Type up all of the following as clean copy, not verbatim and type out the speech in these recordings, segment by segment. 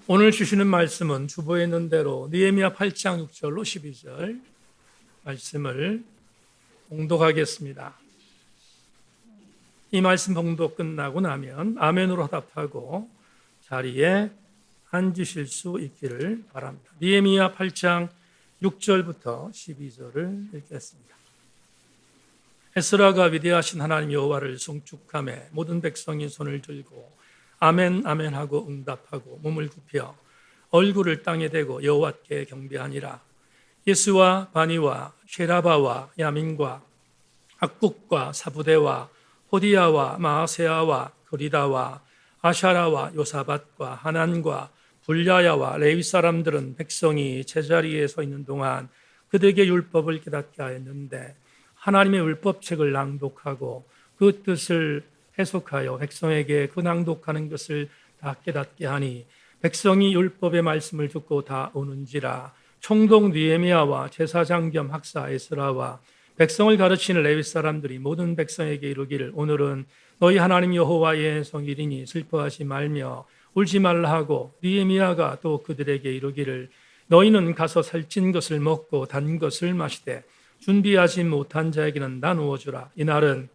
오늘 주시는 말씀은 주보에 있는 대로 느헤미야 8장 6절로 12절 말씀을 봉독하겠습니다. 이 말씀 봉독 끝나고 나면 아멘으로 답하고 자리에 앉으실 수 있기를 바랍니다. 느헤미야 8장 6절부터 12절을 읽겠습니다. 에스라가 위대하신 하나님 여호와를 송축하며 모든 백성이 손을 들고 아멘 아멘 하고 응답하고 몸을 굽혀 얼굴을 땅에 대고 여호와께 경배하니라. 예스와 바니와 쉐라바와 야민과 악국과 사부대와 호디야와 마아세아와 그리다와 아샤라와 요사밧과 하난과 불야야와 레위 사람들은 백성이 제자리에 서 있는 동안 그들에게 율법을 깨닫게 하였는데 하나님의 율법책을 낭독하고 그 뜻을 해석하여 백성에게 그 낭독하는 것을 다 깨닫게 하니 백성이 율법의 말씀을 듣고 다 오는지라. 총독 느헤미야와 제사장 겸 학사 에스라와 백성을 가르치는 레위 사람들이 모든 백성에게 이르기를 오늘은 너희 하나님 여호와의 성일이니 슬퍼하지 말며 울지 말라 하고 느헤미야가 또 그들에게 이르기를 너희는 가서 살찐 것을 먹고 단 것을 마시되 준비하지 못한 자에게는 나누어 주라. 이날은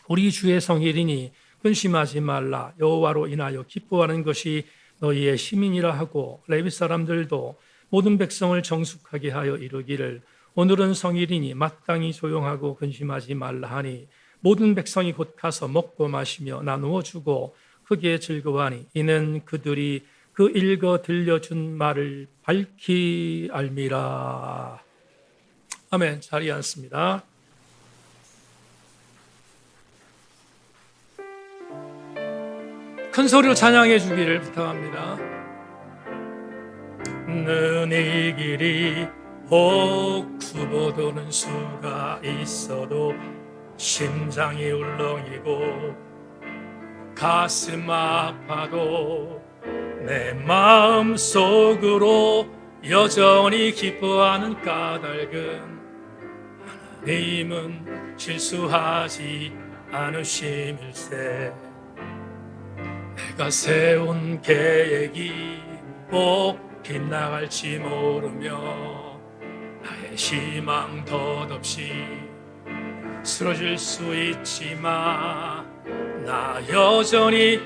우리 주의 성일이니 근심하지 말라. 여호와로 인하여 기뻐하는 것이 너희의 시민이라 하고 레위 사람들도 모든 백성을 정숙하게 하여 이르기를 오늘은 성일이니 마땅히 조용하고 근심하지 말라 하니 모든 백성이 곧 가서 먹고 마시며 나누어 주고 크게 즐거워하니 이는 그들이 그 읽어 들려준 말을 밝히 알미라. 아멘. 자리에 앉습니다. 큰 소리로 찬양해 주기를 부탁합니다. 너의 길이 혹수보도는 수가 있어도 심장이 울렁이고 가슴 아파도 내 마음 속으로 여전히 기뻐하는 까닭은 하나님은 실수하지 않으심일세. 내가 세운 계획이 꼭 빗나갈지 모르며 나의 희망 덧없이 쓰러질 수 있지만 나 여전히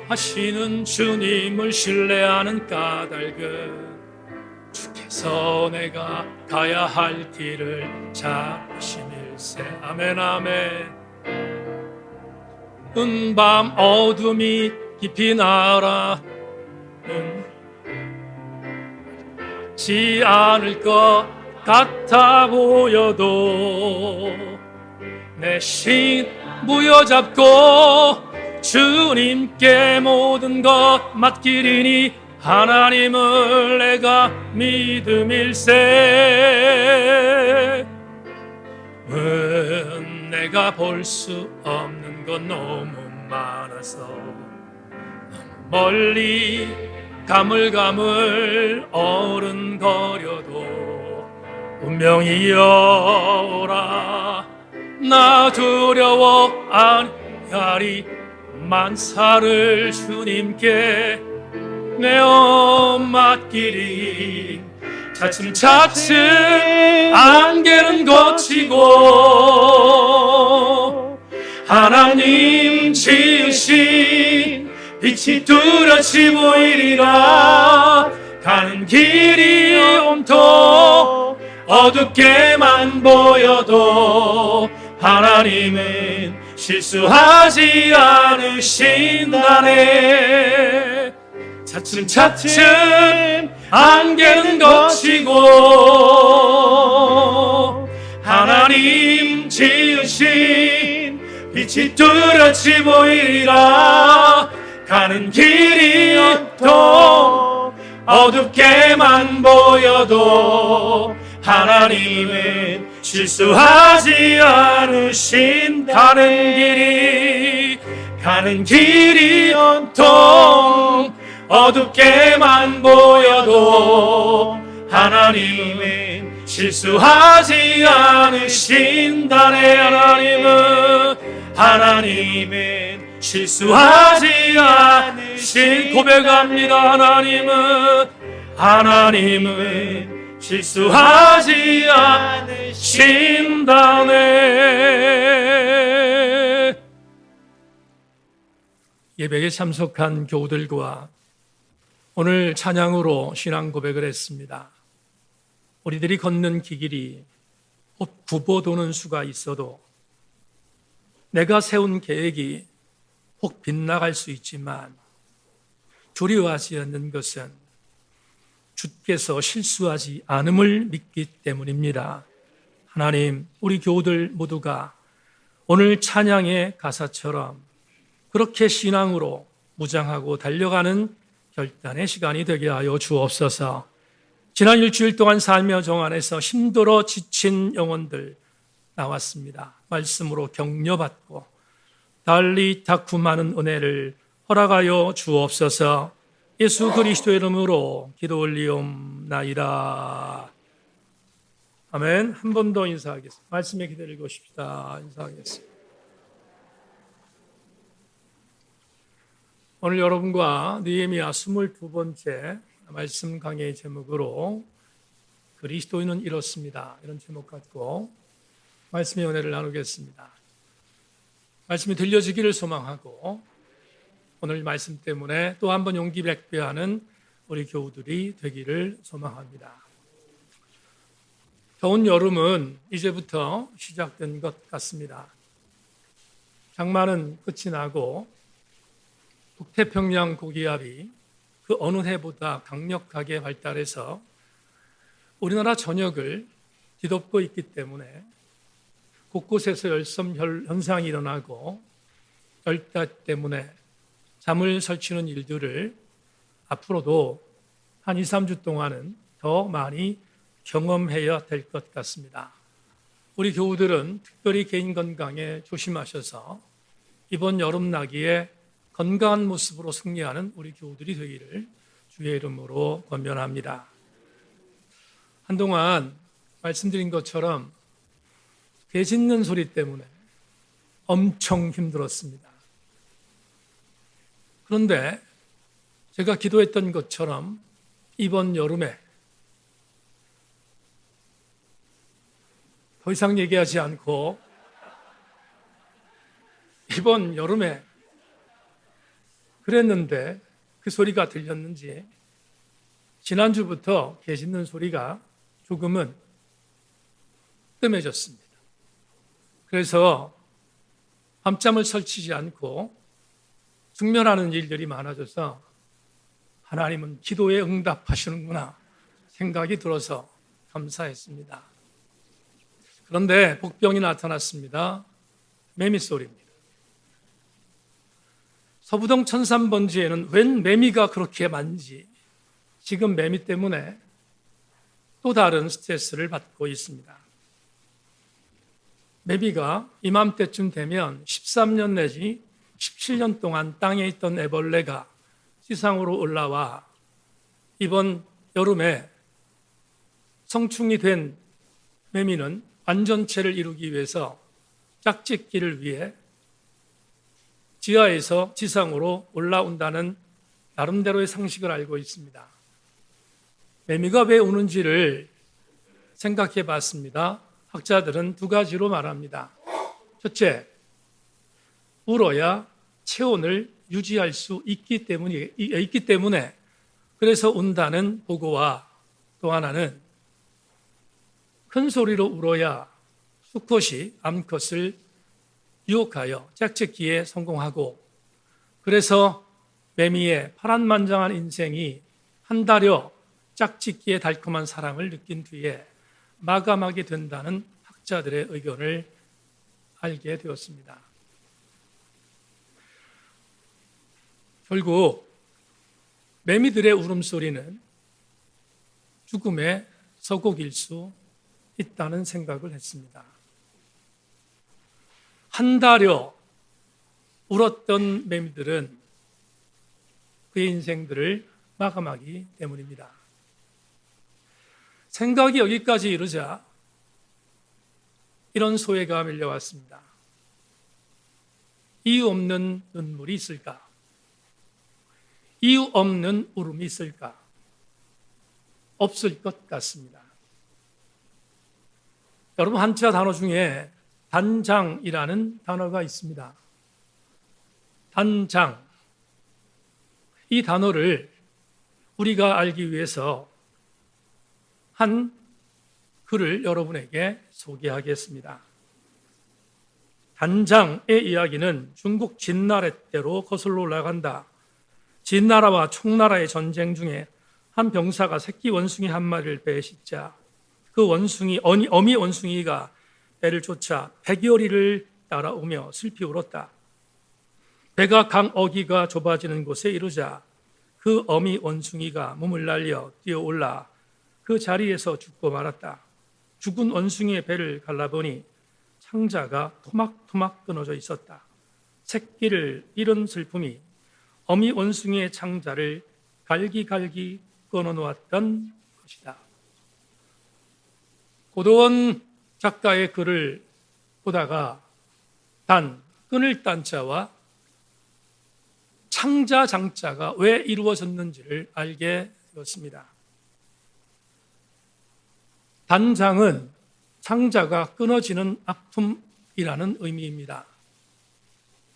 하시는 주님을 신뢰하는 까닭은 주께서 내가 가야 할 길을 잡으심일세. 아멘 아멘. 은밤 어둠이 깊이 날아는 지 않을 것 같아 보여도 내 신 부여잡고 주님께 모든 것 맡기리니 하나님을 내가 믿음일세. 내가 볼 수 없는 건 너무 많아서 너무 멀리 가물가물 어른거려도 운명이여라. 나 두려워 아니하리. 만사를 주님께 내어 맡기리. 차츰차츰 안개는 걷히고 하나님 지으신 빛이 뚜렷이 보이리라. 가는 길이 온통 어둡게만 보여도 하나님은 실수하지 않으신다네. 차츰차츰 안개는 걷히고 하나님 지으신 빛이 뚜렷이 보이리라. 가는 길이 온통 어둡게만 보여도 하나님은 실수하지 않으신. 가는 길이 온통 어둡게만 보여도 하나님은 실수하지 않으신다네. 하나님은 실수하지 않으신 고백합니다. 하나님은 실수하지 않으신다네. 예배에 참석한 교우들과 오늘 찬양으로 신앙 고백을 했습니다. 우리들이 걷는 길이 혹 굽어 도는 수가 있어도 내가 세운 계획이 혹 빗나갈 수 있지만 두려워하지 않는 것은 주께서 실수하지 않음을 믿기 때문입니다. 하나님, 우리 교우들 모두가 오늘 찬양의 가사처럼 그렇게 신앙으로 무장하고 달려가는 결단의 시간이 되게 하여 주옵소서. 지난 일주일 동안 삶의 정 안에서 힘들어 지친 영혼들 나왔습니다. 말씀으로 격려받고 달리 닦고 많은 은혜를 허락하여 주옵소서. 예수 그리스도의 이름으로 기도 올리옵나이다. 아멘. 한 번 더 인사하겠습니다. 말씀의 기도를 읽으십시다. 인사하겠습니다. 오늘 여러분과 느헤미야 22번째 말씀 강의의 제목으로 그리스도인은 이렇습니다. 이런 제목 갖고 말씀의 은혜를 나누겠습니다. 말씀이 들려지기를 소망하고 오늘 말씀 때문에 또 한 번 용기 백배하는 우리 교우들이 되기를 소망합니다. 더운 여름은 이제부터 시작된 것 같습니다. 장마는 끝이 나고 북태평양 고기압이 그 어느 해보다 강력하게 발달해서 우리나라 전역을 뒤덮고 있기 때문에 곳곳에서 열섬 현상이 일어나고 열대 때문에 잠을 설치는 일들을 앞으로도 한 2, 3주 동안은 더 많이 경험해야 될 것 같습니다. 우리 교우들은 특별히 개인 건강에 조심하셔서 이번 여름나기에 건강한 모습으로 승리하는 우리 교우들이 되기를 주의 이름으로 권면합니다. 한동안 말씀드린 것처럼 개 짖는 소리 때문에 엄청 힘들었습니다. 그런데 제가 기도했던 것처럼 이번 여름에 더 이상 얘기하지 않고 이번 여름에 그랬는데 그 소리가 들렸는지 지난주부터 개 짖는 소리가 조금은 뜸해졌습니다. 그래서 밤잠을 설치지 않고 숙면하는 일들이 많아져서 하나님은 기도에 응답하시는구나 생각이 들어서 감사했습니다. 그런데 복병이 나타났습니다. 매미소리입니다. 서부동 1003번지에는 웬 매미가 그렇게 많은지 지금 매미 때문에 또 다른 스트레스를 받고 있습니다. 매미가 이맘때쯤 되면 13년 내지 17년 동안 땅에 있던 애벌레가 지상으로 올라와 이번 여름에 성충이 된 매미는 완전체를 이루기 위해서 짝짓기를 위해 지하에서 지상으로 올라온다는 나름대로의 상식을 알고 있습니다. 매미가 왜 우는지를 생각해 봤습니다. 학자들은 두 가지로 말합니다. 첫째, 울어야 체온을 유지할 수 있기 때문에 그래서 운다는 보고와 또 하나는 큰 소리로 울어야 수컷이 암컷을 유혹하여 짝짓기에 성공하고 그래서 매미의 파란만장한 인생이 한 달여 짝짓기의 달콤한 사랑을 느낀 뒤에 마감하게 된다는 학자들의 의견을 알게 되었습니다. 결국 매미들의 울음소리는 죽음의 서곡일 수 있다는 생각을 했습니다. 한 달여 울었던 매미들은 그의 인생들을 마감하기 때문입니다. 생각이 여기까지 이르자 이런 소회가 밀려왔습니다. 이유 없는 눈물이 있을까? 이유 없는 울음이 있을까? 없을 것 같습니다. 여러분, 한자 단어 중에 단장이라는 단어가 있습니다. 단장. 이 단어를 우리가 알기 위해서 한 글을 여러분에게 소개하겠습니다. 단장의 이야기는 중국 진나라 때로 거슬러 올라간다. 진나라와 총나라의 전쟁 중에 한 병사가 새끼 원숭이 한 마리를 배에 싣자 그 어미 원숭이가 배를 쫓아 백여리를 따라오며 슬피 울었다. 배가 강 어귀가 좁아지는 곳에 이르자 그 어미 원숭이가 몸을 날려 뛰어올라 그 자리에서 죽고 말았다. 죽은 원숭이의 배를 갈라보니 창자가 토막토막 끊어져 있었다. 새끼를 잃은 슬픔이 어미 원숭이의 창자를 갈기갈기 끊어놓았던 것이다. 고도원 작가의 글을 보다가 끊을 단자와 창자 장자가 왜 이루어졌는지를 알게 되었습니다. 단장은 창자가 끊어지는 아픔이라는 의미입니다.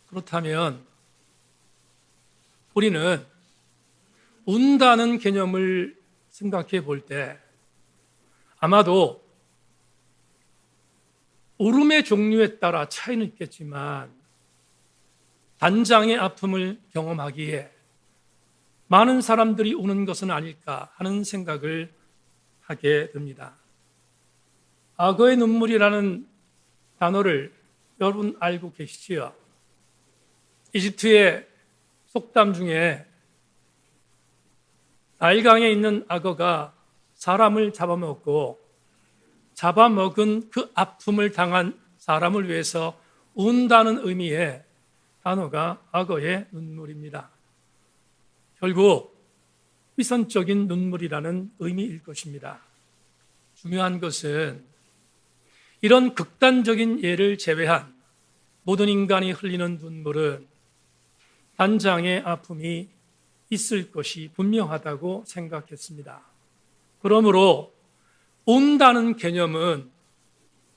그렇다면 우리는 운다는 개념을 생각해 볼 때 아마도 울음의 종류에 따라 차이는 있겠지만 단장의 아픔을 경험하기에 많은 사람들이 우는 것은 아닐까 하는 생각을 하게 됩니다. 악어의 눈물이라는 단어를 여러분 알고 계시지요? 이집트의 속담 중에 나일강에 있는 악어가 사람을 잡아먹고 잡아먹은 그 아픔을 당한 사람을 위해서 운다는 의미의 단어가 악어의 눈물입니다. 결국 위선적인 눈물이라는 의미일 것입니다. 중요한 것은 이런 극단적인 예를 제외한 모든 인간이 흘리는 눈물은 단장의 아픔이 있을 것이 분명하다고 생각했습니다. 그러므로 운다는 개념은,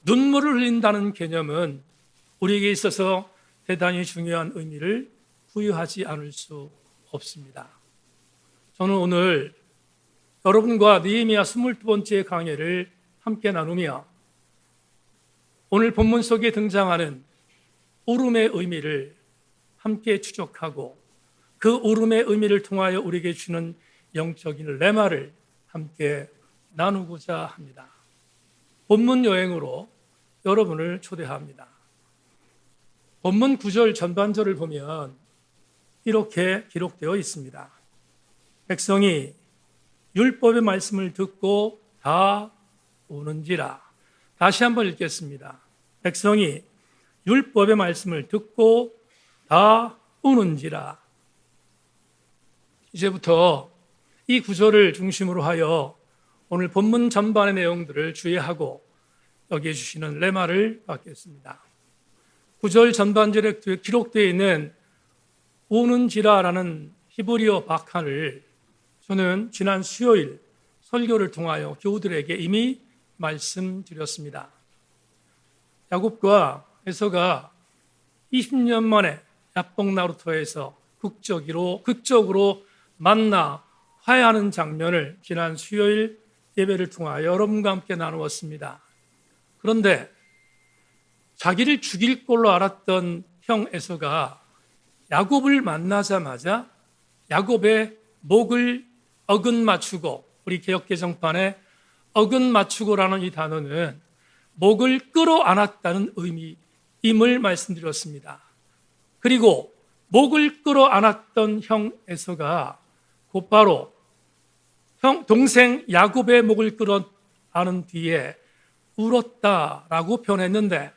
눈물을 흘린다는 개념은 우리에게 있어서 대단히 중요한 의미를 부여하지 않을 수 없습니다. 저는 오늘 여러분과 느헤미야 22번째 강해를 함께 나누며 오늘 본문 속에 등장하는 울음의 의미를 함께 추적하고 그 울음의 의미를 통하여 우리에게 주는 영적인 레마를 함께 나누고자 합니다. 본문 여행으로 여러분을 초대합니다. 본문 9절 전반절을 보면 이렇게 기록되어 있습니다. 백성이 율법의 말씀을 듣고 다 우는지라. 다시 한번 읽겠습니다. 백성이 율법의 말씀을 듣고 다 우는지라. 이제부터 이 구절을 중심으로 하여 오늘 본문 전반의 내용들을 주의하고 여기에 주시는 레마를 받겠습니다. 9절 전반절에 기록되어 있는 우는지라라는 히브리어 바칸을 저는 지난 수요일 설교를 통하여 교우들에게 이미 말씀드렸습니다. 야곱과 에서가 20년 만에 야복 나루터에서 극적으로 만나 화해하는 장면을 지난 수요일 예배를 통하여 여러분과 함께 나누었습니다. 그런데 자기를 죽일 걸로 알았던 형 에서가 야곱을 만나자마자 야곱의 목을 어근 맞추고, 우리 개역개정판에 어근 맞추고라는 이 단어는 목을 끌어안았다는 의미임을 말씀드렸습니다. 그리고 목을 끌어안았던 형 에서가 곧바로 동생 야곱의 목을 끌어안은 뒤에 울었다라고 표현했는데,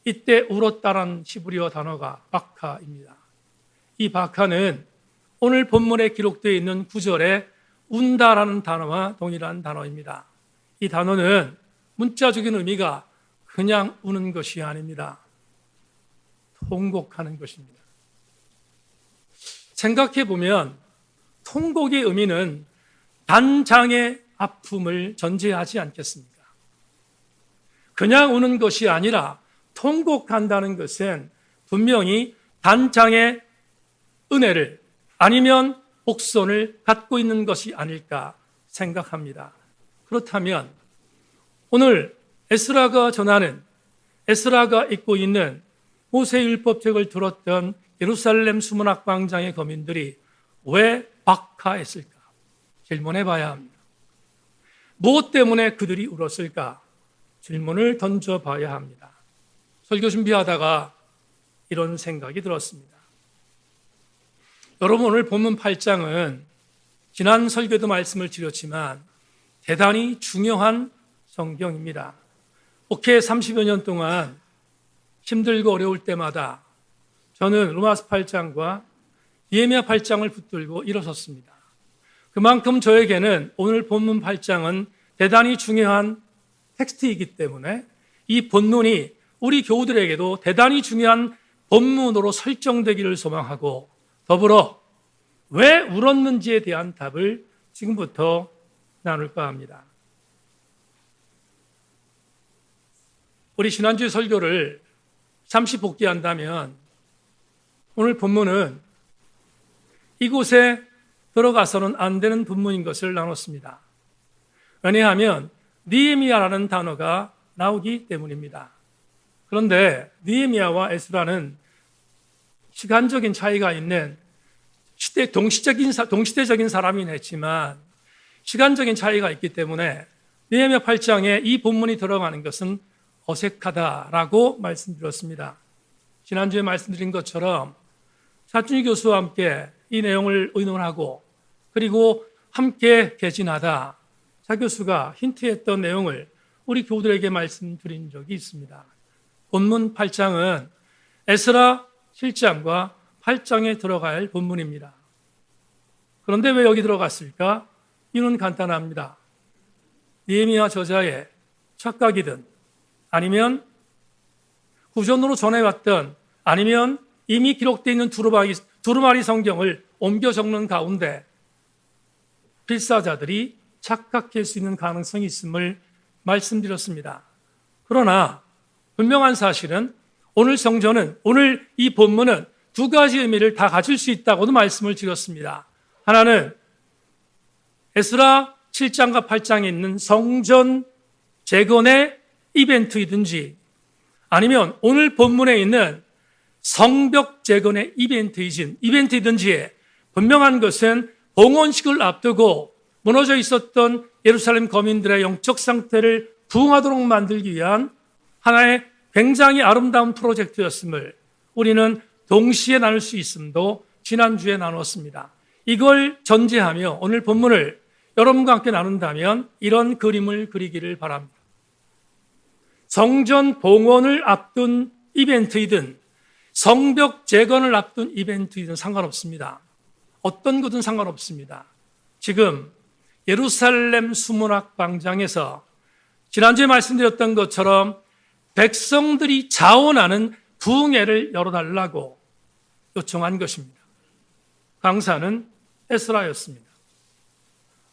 이때 울었다라는 히브리어 단어가 바카입니다. 이 바카는 오늘 본문에 기록되어 있는 9절에 운다라는 단어와 동일한 단어입니다. 이 단어는 문자적인 의미가 그냥 우는 것이 아닙니다. 통곡하는 것입니다. 생각해 보면 통곡의 의미는 단장의 아픔을 전제하지 않겠습니까? 그냥 우는 것이 아니라 통곡한다는 것은 분명히 단장의 은혜를 아니면 복선을 갖고 있는 것이 아닐까 생각합니다. 그렇다면 오늘 에스라가 전하는, 에스라가 읽고 있는 모세율법책을 들었던 예루살렘 수문학 광장의 거민들이 왜 박하했을까? 질문해 봐야 합니다. 무엇 때문에 그들이 울었을까? 질문을 던져 봐야 합니다. 설교 준비하다가 이런 생각이 들었습니다. 여러분, 오늘 본문 8장은 지난 설교도 말씀을 드렸지만 대단히 중요한 성경입니다. 목회 30여 년 동안 힘들고 어려울 때마다 저는 로마서 8장과 느헤미야 8장을 붙들고 일어섰습니다. 그만큼 저에게는 오늘 본문 8장은 대단히 중요한 텍스트이기 때문에 이 본문이 우리 교우들에게도 대단히 중요한 본문으로 설정되기를 소망하고, 더불어 왜 울었는지에 대한 답을 지금부터 나눌까 합니다. 우리 지난주 설교를 잠시 복귀한다면 오늘 본문은 이곳에 들어가서는 안 되는 본문인 것을 나눴습니다. 왜냐하면 느헤미야라는 단어가 나오기 때문입니다. 그런데 느헤미야와 에스라는 시간적인 차이가 있는 동시대적인 사람이긴 했지만 시간적인 차이가 있기 때문에 느헤미야 8장에 이 본문이 들어가는 것은 어색하다라고 말씀드렸습니다. 지난주에 말씀드린 것처럼 사춘희 교수와 함께 이 내용을 의논하고 그리고 함께 개진하다 차 교수가 힌트했던 내용을 우리 교우들에게 말씀드린 적이 있습니다. 본문 8장은 에스라 7장과 8장에 들어갈 야 본문입니다. 그런데 왜 여기 들어갔을까? 이유는 간단합니다. 느헤미야 저자의 착각이든 아니면 구전으로 전해왔던 아니면 이미 기록되어 있는 두루마리 성경을 옮겨 적는 가운데 필사자들이 착각할 수 있는 가능성이 있음을 말씀드렸습니다. 그러나 분명한 사실은 오늘 성전은, 오늘 이 본문은 두 가지 의미를 다 가질 수 있다고도 말씀을 드렸습니다. 하나는 에스라 7장과 8장에 있는 성전 재건의 이벤트이든지 아니면 오늘 본문에 있는 성벽 재건의 이벤트이든지에 분명한 것은 봉헌식을 앞두고 무너져 있었던 예루살렘 거민들의 영적 상태를 부흥하도록 만들기 위한 하나의 굉장히 아름다운 프로젝트였음을 우리는 동시에 나눌 수 있음도 지난주에 나눴습니다. 이걸 전제하며 오늘 본문을 여러분과 함께 나눈다면 이런 그림을 그리기를 바랍니다. 성전 봉헌을 앞둔 이벤트이든 성벽 재건을 앞둔 이벤트이든 상관없습니다. 어떤 것든 상관없습니다. 지금 예루살렘 수문학 광장에서 지난주에 말씀드렸던 것처럼 백성들이 자원하는 부흥회를 열어달라고 요청한 것입니다. 강사는 에스라였습니다.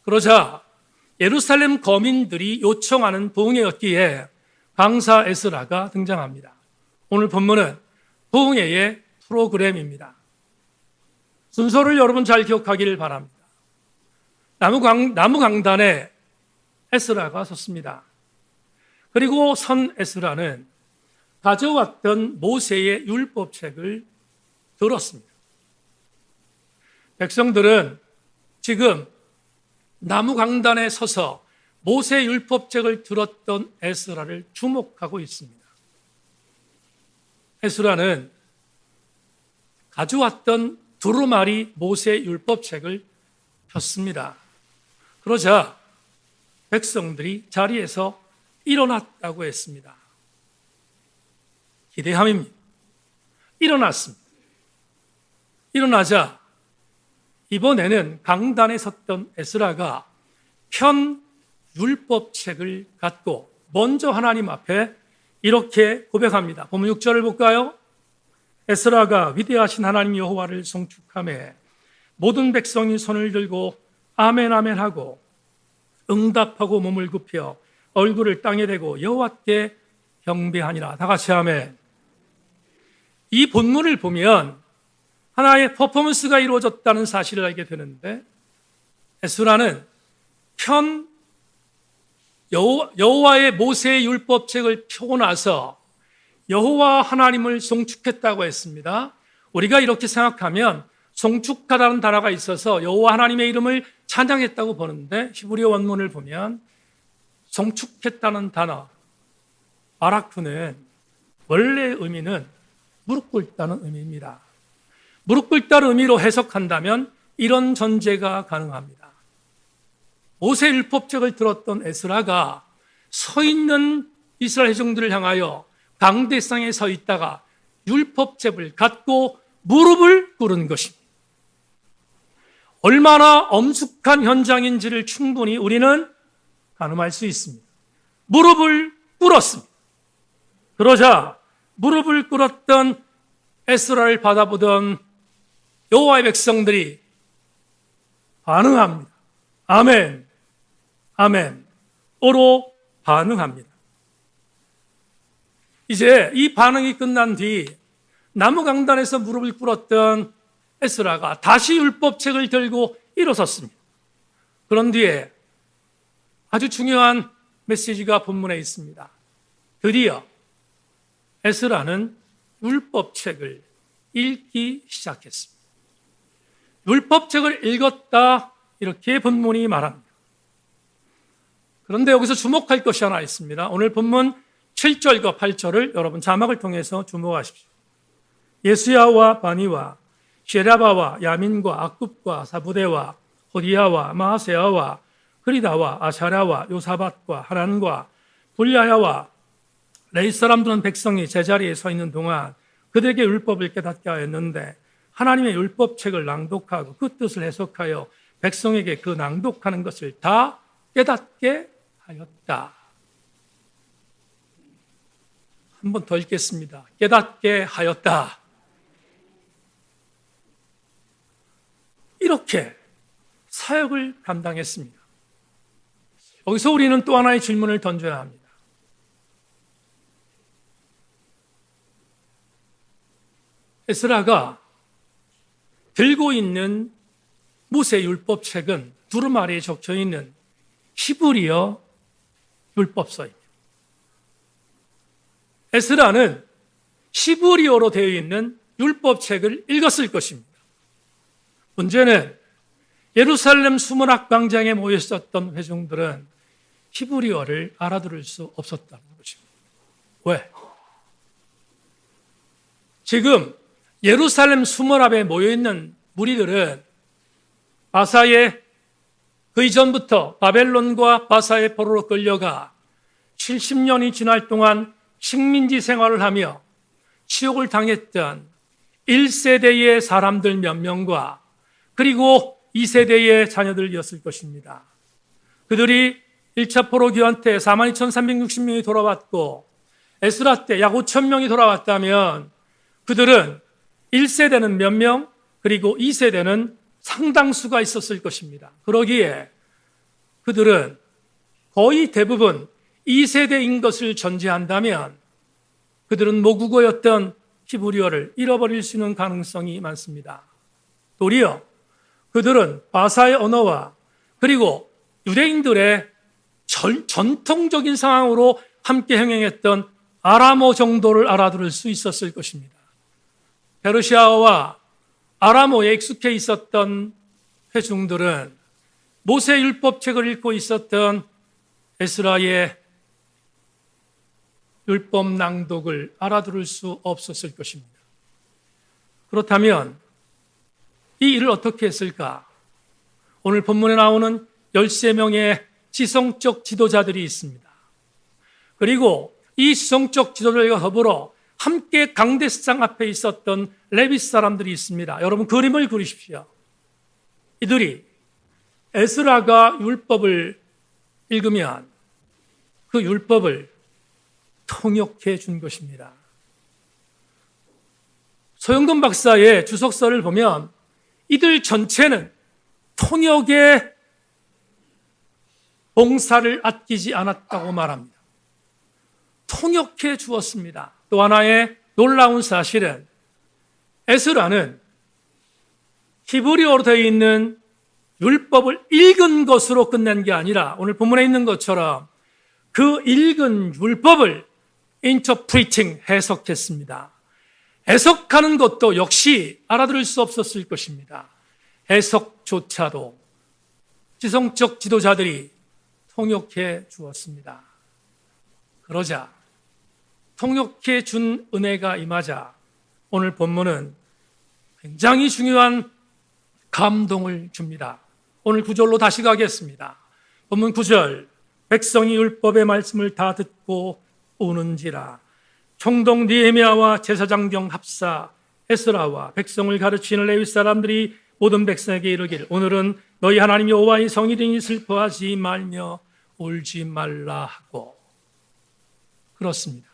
그러자 예루살렘 거민들이 요청하는 부흥회였기에 강사 에스라가 등장합니다. 오늘 본문은 부흥회의 프로그램입니다. 순서를 여러분 잘 기억하기를 바랍니다. 나무 강단에 에스라가 섰습니다. 그리고 선 에스라는 가져왔던 모세의 율법책을 들었습니다. 백성들은 지금 나무 강단에 서서 모세 율법책을 들었던 에스라를 주목하고 있습니다. 에스라는 가져왔던 두루마리 모세 율법책을 폈습니다. 그러자 백성들이 자리에서 일어났다고 했습니다. 기대함입니다. 일어났습니다. 일어나자 이번에는 강단에 섰던 에스라가 편 율법책을 갖고 먼저 하나님 앞에 이렇게 고백합니다. 본문 6절을 볼까요? 에스라가 위대하신 하나님 여호와를 송축하며 모든 백성이 손을 들고 아멘 아멘 하고 응답하고 몸을 굽혀 얼굴을 땅에 대고 여호와께 경배하니라. 다 같이 아멘. 이 본문을 보면 하나의 퍼포먼스가 이루어졌다는 사실을 알게 되는데, 에스라는 여호와의 모세의 율법책을 펴고 나서 여호와 하나님을 송축했다고 했습니다. 우리가 이렇게 생각하면 송축하다는 단어가 있어서 여호와 하나님의 이름을 찬양했다고 보는데, 히브리어 원문을 보면 송축했다는 단어 바라크는 원래 의미는 무릎 꿇다는 의미입니다. 무릎 꿇다는 의미로 해석한다면 이런 전제가 가능합니다. 모세 율법책을 들었던 에스라가 서 있는 이스라엘 회중들을 향하여 강대상에 서 있다가 율법책을 갖고 무릎을 꿇은 것입니다. 얼마나 엄숙한 현장인지를 충분히 우리는 가늠할 수 있습니다. 무릎을 꿇었습니다. 그러자 무릎을 꿇었던 에스라를 받아보던 여호와의 백성들이 반응합니다. 아멘, 아멘, 오로 반응합니다. 이제 이 반응이 끝난 뒤 나무 강단에서 무릎을 꿇었던 에스라가 다시 율법책을 들고 일어섰습니다. 그런 뒤에 아주 중요한 메시지가 본문에 있습니다. 드디어 에스라는 율법책을 읽기 시작했습니다. 율법책을 읽었다, 이렇게 본문이 말합니다. 그런데 여기서 주목할 것이 하나 있습니다. 오늘 본문 7절과 8절을 여러분 자막을 통해서 주목하십시오. 예수야와 바니와 쉐라바와 야민과 악굽과 사부대와 호디야와 마하세야와 그리다와 아샤랴와 요사밧과 하란과 불야야와 레이 사람들은 백성이 제자리에 서 있는 동안 그들에게 율법을 깨닫게 하였는데, 하나님의 율법책을 낭독하고 그 뜻을 해석하여 백성에게 그 낭독하는 것을 다 깨닫게 하였다. 한 번 더 읽겠습니다. 깨닫게 하였다. 이렇게 사역을 감당했습니다. 여기서 우리는 또 하나의 질문을 던져야 합니다. 에스라가 들고 있는 모세 율법책은 두루마리에 적혀 있는 히브리어 율법서입니다. 에스라는 히브리어로 되어 있는 율법책을 읽었을 것입니다. 문제는 예루살렘 수문학 광장에 모여 있었던 회중들은 히브리어를 알아들을 수 없었다는 것입니다. 왜? 지금 예루살렘 수문 앞에 모여있는 무리들은 바사의 그 이전부터 바벨론과 바사의 포로로 끌려가 70년이 지날 동안 식민지 생활을 하며 치욕을 당했던 1세대의 사람들 몇 명과 그리고 2세대의 자녀들이었을 것입니다. 그들이 1차 포로 귀환 때 42,360명이 돌아왔고 에스라 때 약 5,000명이 돌아왔다면 그들은 1세대는 몇 명, 그리고 2세대는 상당수가 있었을 것입니다. 그러기에 그들은 거의 대부분 2세대인 것을 전제한다면 그들은 모국어였던 히브리어를 잃어버릴 수 있는 가능성이 많습니다. 도리어 그들은 바사의 언어와 그리고 유대인들의 전통적인 상황으로 함께 행행했던 아람어 정도를 알아들을 수 있었을 것입니다. 페르시아어와 아람어에 익숙해 있었던 회중들은 모세 율법책을 읽고 있었던 에스라의 율법 낭독을 알아들을 수 없었을 것입니다. 그렇다면 이 일을 어떻게 했을까? 오늘 본문에 나오는 13명의 지성적 지도자들이 있습니다. 그리고 이 지성적 지도자들과 더불어 함께 강대상 앞에 있었던 레위 사람들이 있습니다. 여러분 그림을 그리십시오. 이들이 에스라가 율법을 읽으면 그 율법을 통역해 준 것입니다. 소영돈 박사의 주석서를 보면 이들 전체는 통역의 봉사를 아끼지 않았다고 말합니다. 통역해 주었습니다. 또 하나의 놀라운 사실은 에스라는 히브리어로 되어 있는 율법을 읽은 것으로 끝낸 게 아니라 오늘 본문에 있는 것처럼 그 읽은 율법을 interpreting, 해석했습니다. 해석하는 것도 역시 알아들을 수 없었을 것입니다. 해석조차도 지성적 지도자들이 통역해 주었습니다. 그러자 통역해 준 은혜가 임하자 오늘 본문은 굉장히 중요한 감동을 줍니다. 오늘 9절로 다시 가겠습니다. 본문 9절, 백성이 율법의 말씀을 다 듣고 우는지라. 총독 느헤미야와 제사장경 합사 에스라와 백성을 가르치는 레위 사람들이 모든 백성에게 이르기를 오늘은 너희 하나님 여호와의 성일이니 슬퍼하지 말며 울지 말라 하고. 그렇습니다.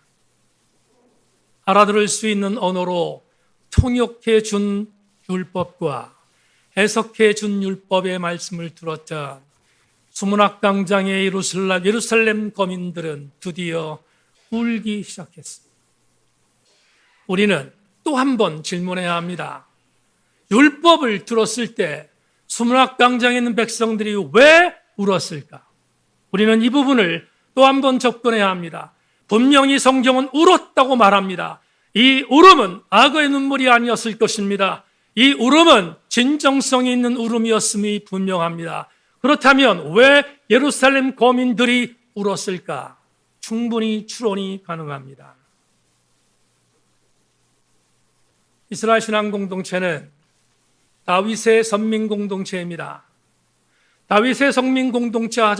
알아들을 수 있는 언어로 통역해 준 율법과 해석해 준 율법의 말씀을 들었던 수문학광장의 예루살렘 거민들은 드디어 울기 시작했습니다. 우리는 또 한 번 질문해야 합니다. 율법을 들었을 때 수문학광장에 있는 백성들이 왜 울었을까? 우리는 이 부분을 또 한 번 접근해야 합니다. 분명히 성경은 울었다고 말합니다. 이 울음은 악의 눈물이 아니었을 것입니다. 이 울음은 진정성이 있는 울음이었음이 분명합니다. 그렇다면 왜 예루살렘 거민들이 울었을까? 충분히 추론이 가능합니다. 이스라엘 신앙 공동체는 다윗의 선민 공동체입니다. 다윗의 선민 공동체가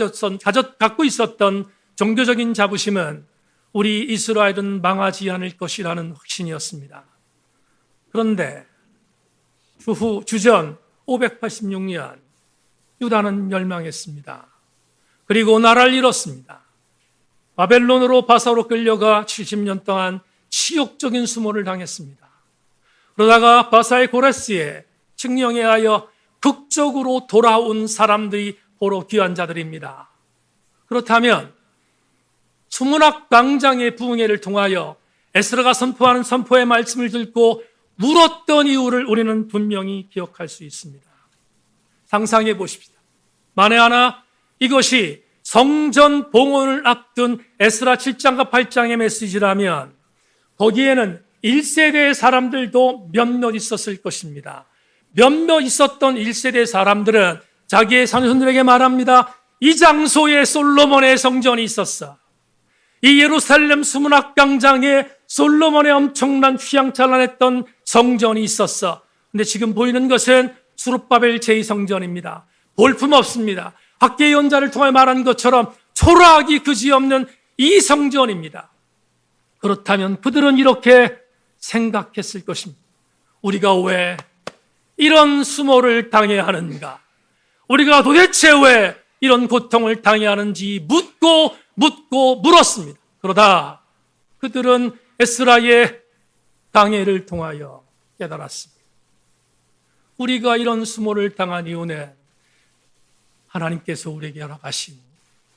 갖고 있었던 종교적인 자부심은 우리 이스라엘은 망하지 않을 것이라는 확신이었습니다. 그런데 주전 586년 유다는 멸망했습니다. 그리고 나라를 잃었습니다. 바벨론으로 바사로 끌려가 70년 동안 치욕적인 수모를 당했습니다. 그러다가 바사의 고레스에 칙령에 하여 극적으로 돌아온 사람들이 보러 귀한 자들입니다. 그렇다면 수문학 광장의 부흥회를 통하여 에스라가 선포하는 선포의 말씀을 듣고 울었던 이유를 우리는 분명히 기억할 수 있습니다. 상상해 보십시다. 만에 하나 이것이 성전 봉헌을 앞둔 에스라 7장과 8장의 메시지라면 거기에는 1세대의 사람들도 몇몇 있었을 것입니다. 몇몇 있었던 1세대 사람들은 자기의 자손들에게 말합니다. 이 장소에 솔로몬의 성전이 있었어. 이 예루살렘 수문학광장에 솔로몬의 엄청난 휘황찬란했던 성전이 있었어. 근데 지금 보이는 것은 수룹바벨 제2성전입니다. 볼품없습니다. 학계 연자를 통해 말한 것처럼 초라하기 그지없는 이 성전입니다. 그렇다면 그들은 이렇게 생각했을 것입니다. 우리가 왜 이런 수모를 당해야 하는가? 우리가 도대체 왜 이런 고통을 당해야 하는지 묻고 물었습니다. 그러다 그들은 에스라의 강해를 통하여 깨달았습니다. 우리가 이런 수모를 당한 이유는 하나님께서 우리에게 허락하신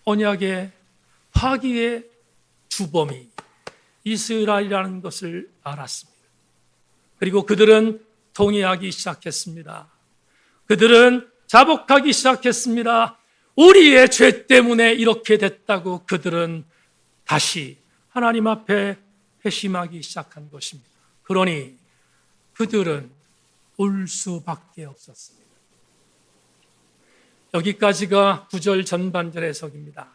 언약의 파기의 주범이 이스라엘이라는 것을 알았습니다. 그리고 그들은 동의하기 시작했습니다. 그들은 자복하기 시작했습니다. 우리의 죄 때문에 이렇게 됐다고 그들은 다시 하나님 앞에 회심하기 시작한 것입니다. 그러니 그들은 울 수밖에 없었습니다. 여기까지가 9절 전반절 해석입니다.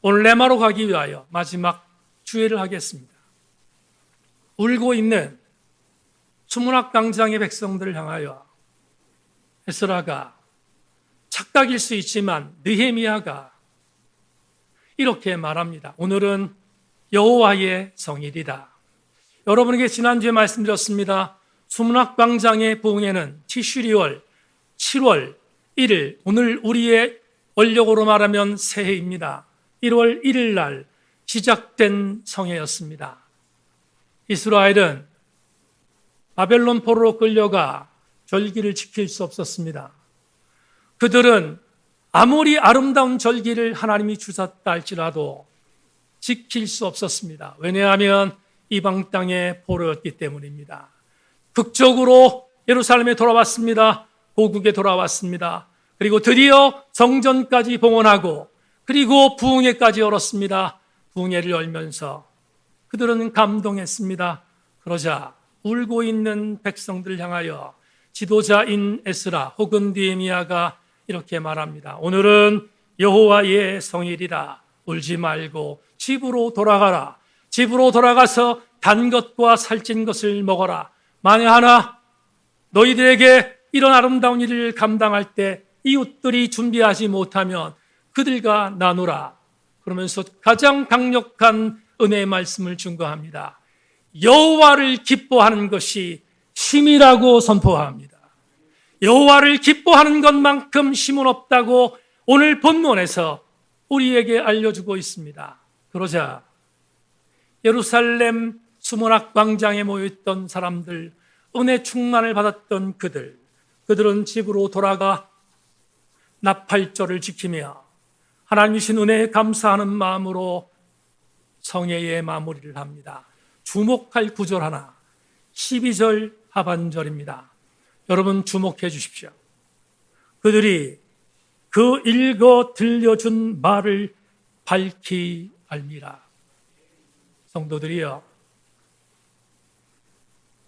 오늘 레마로 가기 위하여 마지막 주의를 하겠습니다. 울고 있는 수문학광장의 백성들을 향하여 에스라가 착각일 수 있지만 느헤미야가 이렇게 말합니다. 오늘은 여호와의 성일이다. 여러분에게 지난주에 말씀드렸습니다. 수문학광장의 부흥회는 티슈리월 7월 1일, 오늘 우리의 원력으로 말하면 새해입니다. 1월 1일 날 시작된 성회였습니다. 이스라엘은 바벨론 포로로 끌려가 절기를 지킬 수 없었습니다. 그들은 아무리 아름다운 절기를 하나님이 주셨다 할지라도 지킬 수 없었습니다. 왜냐하면 이방 땅에 포로였기 때문입니다. 극적으로 예루살렘에 돌아왔습니다. 고국에 돌아왔습니다. 그리고 드디어 성전까지 봉헌하고 그리고 부흥회까지 열었습니다. 부흥회를 열면서 그들은 감동했습니다. 그러자 울고 있는 백성들을 향하여 지도자인 에스라 혹은 느헤미야가 이렇게 말합니다. 오늘은 여호와의 성일이라. 울지 말고 집으로 돌아가라. 집으로 돌아가서 단 것과 살찐 것을 먹어라. 만에 하나 너희들에게 이런 아름다운 일을 감당할 때 이웃들이 준비하지 못하면 그들과 나누라. 그러면서 가장 강력한 은혜의 말씀을 증거합니다. 여호와를 기뻐하는 것이 쉼이라고 선포합니다. 여호와를 기뻐하는 것만큼 쉼은 없다고 오늘 본문에서 우리에게 알려주고 있습니다. 그러자 예루살렘 수문학 광장에 모여있던 사람들, 은혜 충만을 받았던 그들은 집으로 돌아가 나팔절을 지키며 하나님 주신 은혜에 감사하는 마음으로 성회의 마무리를 합니다. 주목할 구절 하나, 12절 하반절입니다. 여러분 주목해 주십시오. 그들이 그 읽어 들려준 말을 밝히 알미라. 성도들이여,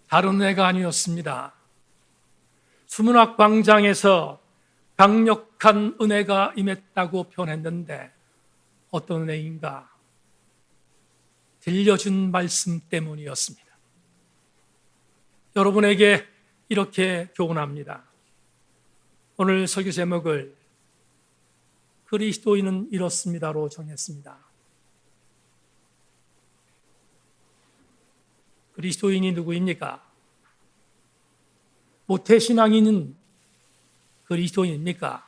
다른 애가 아니었습니다. 수문학 광장에서 강력한 은혜가 임했다고 표현했는데 어떤 은혜인가? 들려준 말씀 때문이었습니다. 여러분에게 이렇게 교훈합니다. 오늘 설교 제목을 그리스도인은 이렇습니다로 정했습니다. 그리스도인이 누구입니까? 모태신앙인은 그리스도인입니까?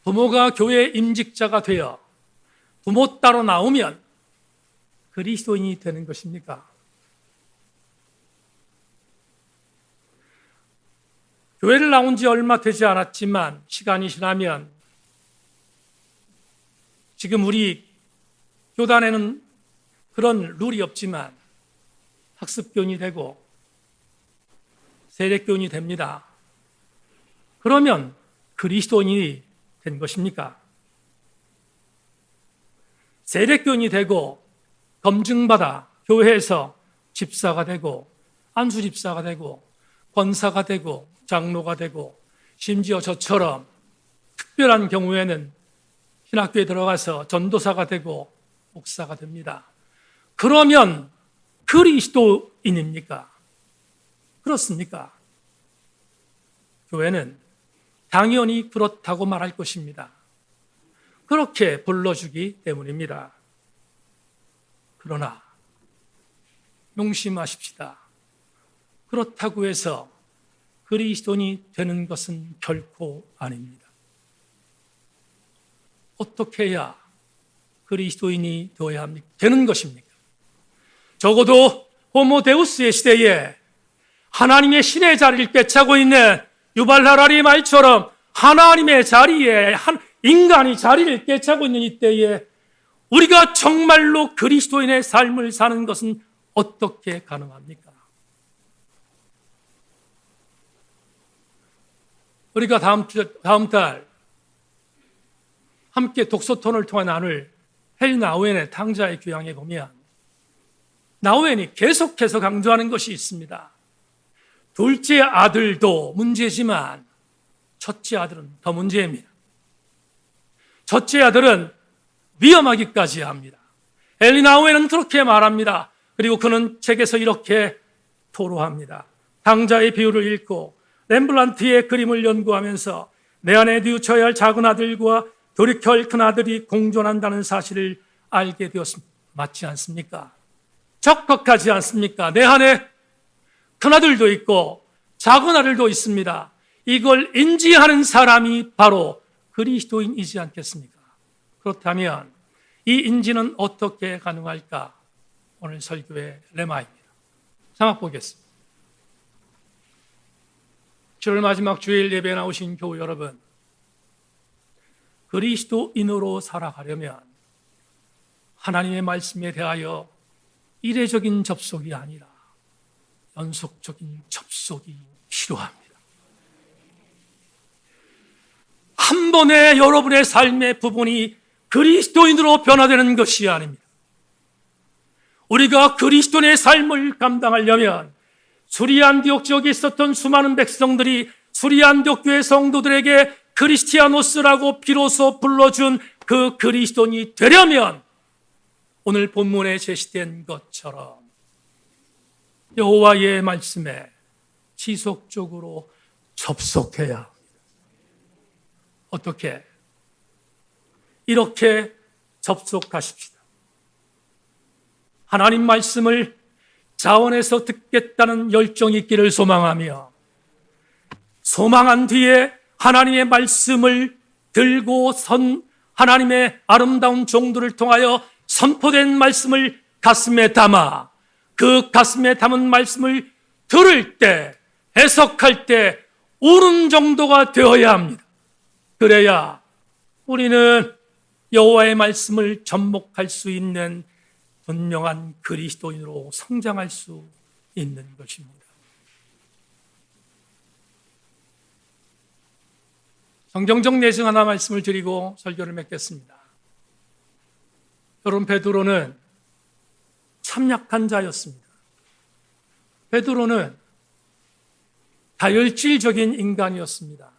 부모가 교회 임직자가 되어 부모 따로 나오면 그리스도인이 되는 것입니까? 교회를 나온 지 얼마 되지 않았지만 시간이 지나면 지금 우리 교단에는 그런 룰이 없지만 학습교인이 되고 세례교인이 됩니다. 그러면 그리스도인이 된 것입니까? 세례교인이 되고 검증받아 교회에서 집사가 되고 안수집사가 되고 권사가 되고 장로가 되고 심지어 저처럼 특별한 경우에는 신학교에 들어가서 전도사가 되고 목사가 됩니다. 그러면 그리스도인입니까? 그렇습니까? 교회는 당연히 그렇다고 말할 것입니다. 그렇게 불러주기 때문입니다. 그러나 명심하십시다. 그렇다고 해서 그리스도인이 되는 것은 결코 아닙니다. 어떻게 해야 그리스도인이 되어야 합니까? 되는 것입니까? 적어도 호모데우스의 시대에 하나님의 신의 자리를 꿰차고 있는 유발 하라리 말처럼 하나님의 자리에 인간이 자리를 꿰차고 있는 이때에 우리가 정말로 그리스도인의 삶을 사는 것은 어떻게 가능합니까? 우리가 다음 달 함께 독서톤을 통해 나눌 헬 나우엔의 탕자의 교양에 보면 나우엔이 계속해서 강조하는 것이 있습니다. 둘째 아들도 문제지만 첫째 아들은 더 문제입니다. 첫째 아들은 위험하기까지 합니다. 엘리 나우엔은 그렇게 말합니다. 그리고 그는 책에서 이렇게 토로합니다. 탕자의 비유를 읽고 렘블란트의 그림을 연구하면서 내 안에 뉘우쳐야 할 작은 아들과 돌이켜 할 큰 아들이 공존한다는 사실을 알게 되었습니다. 맞지 않습니까? 적극하지 않습니까? 내 안에 큰 아들도 있고 작은 아들도 있습니다. 이걸 인지하는 사람이 바로 그리스도인이지 않겠습니까? 그렇다면 이 인지는 어떻게 가능할까? 오늘 설교의 레마입니다. 자막 보겠습니다. 7월 마지막 주일 예배 나오신 교우 여러분, 그리스도인으로 살아가려면 하나님의 말씀에 대하여 이례적인 접속이 아니라 연속적인 접속이 필요합니다. 한 번에 여러분의 삶의 부분이 그리스도인으로 변화되는 것이 아닙니다. 우리가 그리스도인의 삶을 감당하려면 수리안디옥 지역에 있었던 수많은 백성들이 수리안디옥 교회 성도들에게 크리스티아노스라고 비로소 불러준 그 그리스도인이 되려면 오늘 본문에 제시된 것처럼 여호와의 말씀에 지속적으로 접속해야 합니다. 어떻게? 이렇게 접속하십시다. 하나님 말씀을 자원해서 듣겠다는 열정이 있기를 소망하며, 소망한 뒤에 하나님의 말씀을 들고 선 하나님의 아름다운 종들을 통하여 선포된 말씀을 가슴에 담아 그 가슴에 담은 말씀을 들을 때, 해석할 때 우는 정도가 되어야 합니다. 그래야 우리는 여호와의 말씀을 접목할 수 있는 분명한 그리스도인으로 성장할 수 있는 것입니다. 성경적 내용 하나 말씀을 드리고 설교를 맺겠습니다. 여러분, 베드로는 참 약한 자였습니다. 베드로는 다혈질적인 인간이었습니다.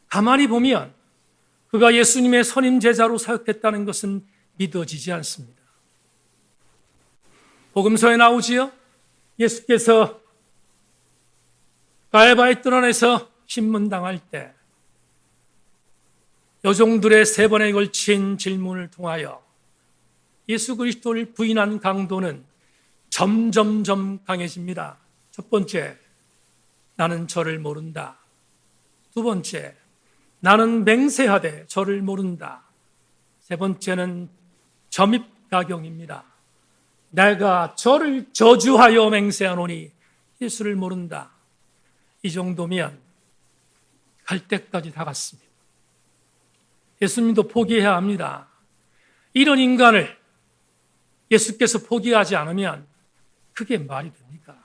가만히 보면 그가 예수님의 선임 제자로 사역했다는 것은 믿어지지 않습니다. 복음서에 나오지요. 예수께서 가야바의 뜰 안에서 신문당할 때 여종들의 3번에 걸친 질문을 통하여 예수 그리스도를 부인한 강도는 점점점 강해집니다. 첫 번째, 나는 저를 모른다. 두 번째, 나는 맹세하되 저를 모른다. 세 번째는 점입가경입니다. 내가 저를 저주하여 맹세하노니 예수를 모른다. 이 정도면 갈 때까지 다 갔습니다. 예수님도 포기해야 합니다. 이런 인간을 예수께서 포기하지 않으면 그게 말이 됩니까?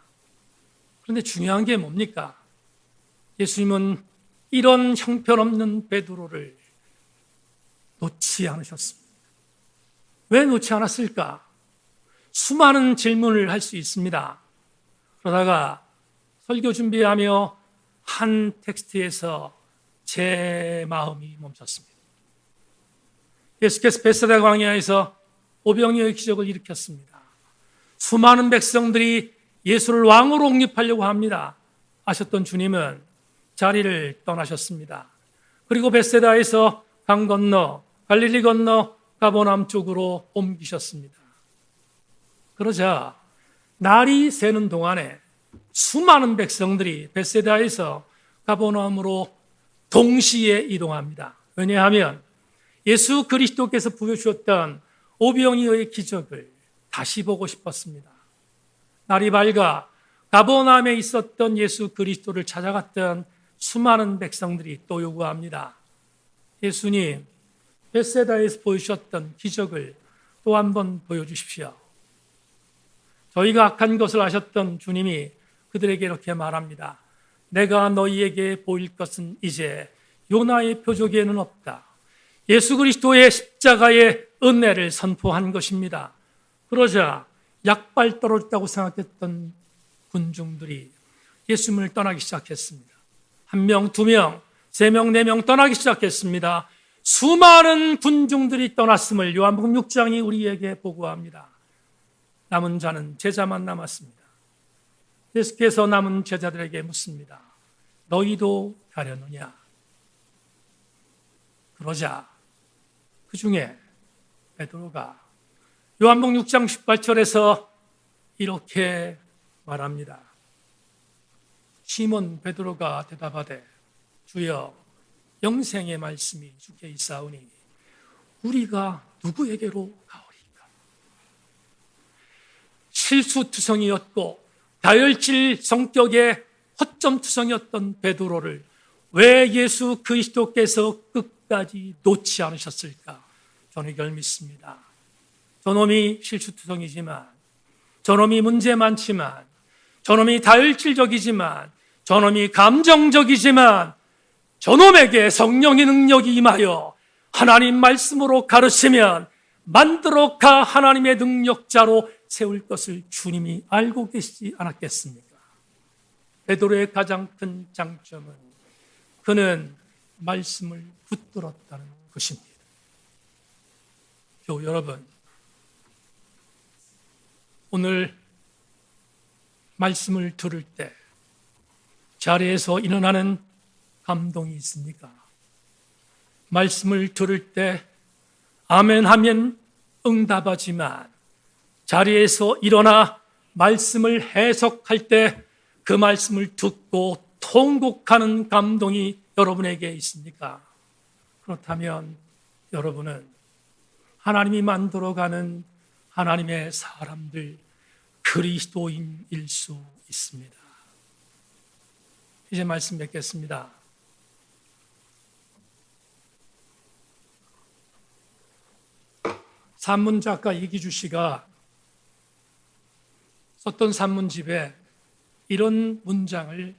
그런데 중요한 게 뭡니까? 예수님은 이런 형편없는 베드로를 놓지 않으셨습니다. 왜 놓지 않았을까? 수많은 질문을 할 수 있습니다. 그러다가 설교 준비하며 한 텍스트에서 제 마음이 멈췄습니다. 예수께서 벳세다 광야에서 오병이어의 기적을 일으켰습니다. 수많은 백성들이 예수를 왕으로 옹립하려고 합니다. 아셨던 주님은 자리를 떠나셨습니다. 그리고 벳세다에서 강 건너 갈릴리 건너 가버나움 쪽으로 옮기셨습니다. 그러자 날이 새는 동안에 수많은 백성들이 벳세다에서 가버나움으로 동시에 이동합니다. 왜냐하면 예수 그리스도께서 보여주셨던 오병이어의 기적을 다시 보고 싶었습니다. 날이 밝아 가버나움에 있었던 예수 그리스도를 찾아갔던 수많은 백성들이 또 요구합니다. 예수님, 벳세다에서 보여주셨던 기적을 또 한 번 보여주십시오. 저희가 악한 것을 아셨던 주님이 그들에게 이렇게 말합니다. 내가 너희에게 보일 것은 이제 요나의 표적에는 없다. 예수 그리스도의 십자가의 은혜를 선포한 것입니다. 그러자 약발 떨어졌다고 생각했던 군중들이 예수님을 떠나기 시작했습니다. 1명, 2명, 3명, 4명 떠나기 시작했습니다. 수많은 군중들이 떠났음을 요한복음 6장이 우리에게 보고합니다. 남은 자는 제자만 남았습니다. 예수께서 남은 제자들에게 묻습니다. 너희도 가려느냐? 그러자 그 중에 베드로가 요한복음 6장 18절에서 이렇게 말합니다. 시몬 베드로가 대답하되 주여 영생의 말씀이 주께 있사오니 우리가 누구에게로 가오리까? 실수투성이었고 다혈질 성격의 허점투성이었던 베드로를 왜 예수 그리스도께서 끝까지 놓지 않으셨을까? 저는 이걸 믿습니다. 저놈이 실수투성이지만, 저놈이 문제 많지만, 저놈이 다혈질적이지만, 저놈이 감정적이지만, 저놈에게 성령의 능력이 임하여 하나님 말씀으로 가르치면 만들어 가 하나님의 능력자로 세울 것을 주님이 알고 계시지 않았겠습니까? 베드로의 가장 큰 장점은 그는 말씀을 붙들었다는 것입니다. 교우 여러분, 오늘 말씀을 들을 때 자리에서 일어나는 감동이 있습니까? 말씀을 들을 때 아멘 하면 응답하지만 자리에서 일어나 말씀을 해석할 때 그 말씀을 듣고 통곡하는 감동이 여러분에게 있습니까? 그렇다면 여러분은 하나님이 만들어가는 하나님의 사람들, 그리스도인일 수 있습니다. 이제 말씀 맺겠습니다. 산문작가 이기주 씨가 썼던 산문집에 이런 문장을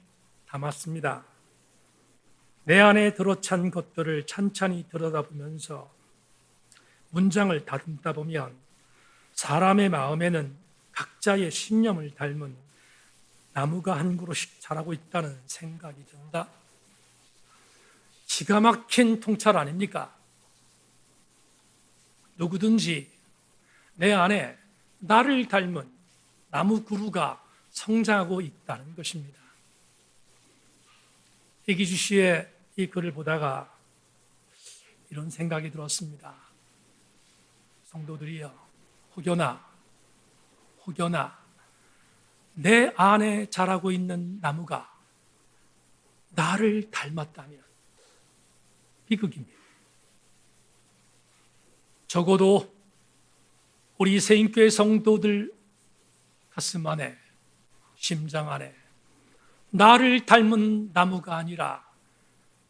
담았습니다. 내 안에 들어찬 것들을 찬찬히 들여다보면서 문장을 다듬다 보면 사람의 마음에는 각자의 신념을 닮은 나무가 한 그루씩 자라고 있다는 생각이 든다. 기가 막힌 통찰 아닙니까? 누구든지 내 안에 나를 닮은 나무 그루가 성장하고 있다는 것입니다. 이기주 씨의 이 글을 보다가 이런 생각이 들었습니다. 성도들이여, 혹여나 내 안에 자라고 있는 나무가 나를 닮았다면 비극입니다. 적어도 우리 세인교회 성도들 가슴 안에, 심장 안에 나를 닮은 나무가 아니라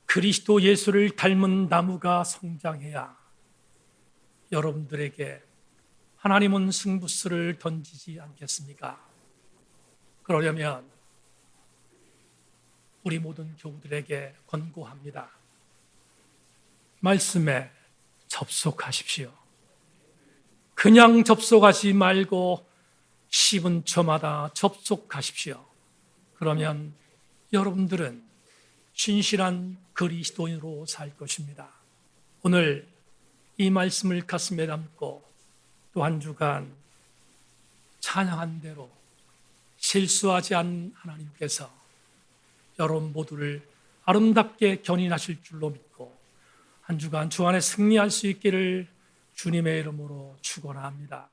그리스도 예수를 닮은 나무가 성장해야 여러분들에게 하나님은 승부수를 던지지 않겠습니까? 그러려면 우리 모든 교우들에게 권고합니다. 말씀에 접속하십시오. 그냥 접속하지 말고 10분초마다 접속하십시오. 그러면 여러분들은 신실한 그리스도인으로 살 것입니다. 오늘 이 말씀을 가슴에 담고 또 한 주간 찬양한 대로 실수하지 않은 하나님께서 여러분 모두를 아름답게 견인하실 줄로 믿고 한 주간 주 안에 승리할 수 있기를 주님의 이름으로 축원합니다.